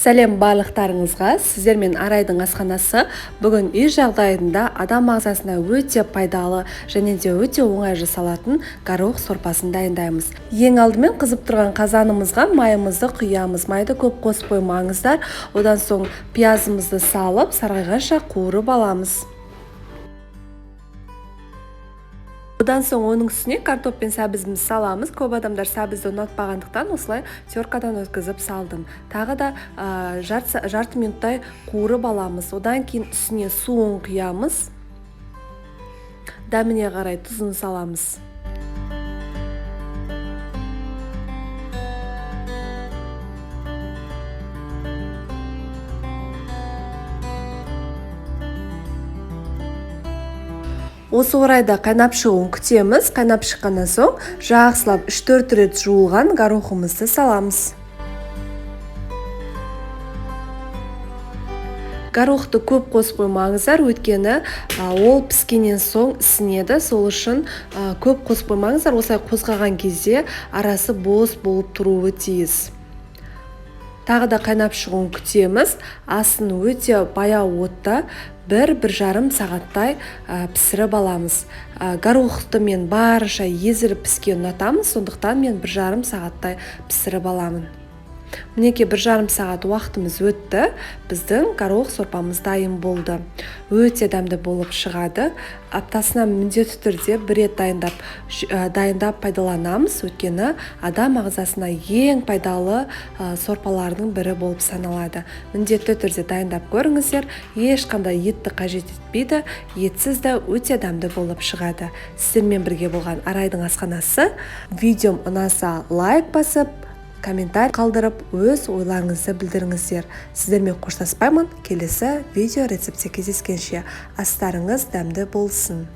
Сәлем барлықтарыңызға, сіздермен Арайдың асханасы бүгін үй жағдайында адам ағзасына өте пайдалы және де өте оңай жасалатын горох сорпасын дайындаймыз. Ең алдымен қызып тұрған қазанымызға майымызды құямыз. Майды көп қосып қоймаңыздар. Одан соң пиязымызды салып, сарғайғанша қуырып аламыз. Одан соң оның үстіне картоп пен сәбізімізді саламыз. Көп адамдар сәбізді ұнатпағандықтан осылай теркадан өткізіп салдым. Тағы да жарты минуттай қуырып аламыз. Одан кейін үстіне суын құямыз. Дәміне қарай тұзын саламыз. Осы орайда қайнап шығуын күтеміз. Қайнап шыққаннан соң жақсылап 3-4 рет жуылған горохымызды саламыз. Горохты көп қосып қоймаңыздар, өйткені ол піскеннен соң ісінеді. Сол үшін көп қосып қоймаңыздар. Осылай қозғаған кезде арасы бос болып тұруы тиіс. Тағы да қайнап шығуын күтеміз. Асын өте баяу отта 1-1,5 сағаттай пісіріп аламыз. Горохты мен барынша езіліп піскен ұнатамын, сондықтан мен 1,5 сағаттай пісіріп аламын. Мінеке 1,5 сағат уақытымыз өтті. Біздің горох сорпамыз дайын болды. Өте дәмді болып шығады. Аптасына міндетті түрде 1 рет дайындап пайдаланамыз, өйткені адам ағзасына ең пайдалы сорпалардың бірі болып саналады. Міндетті түрде дайындап көріңіздер. Ешқандай етті қажет етпейді. Етсіз де өте дәмді болып шығады. Сіздермен бірге болған Арайдың асханасы. Видеом ұнаса лайк басып, комментарий қалдырып, өз ойларыңызды білдіріңіздер. Сіздермен қоштаспаймын. Келесі видео рецепте кездескенше астарыңыз дәмді болсын.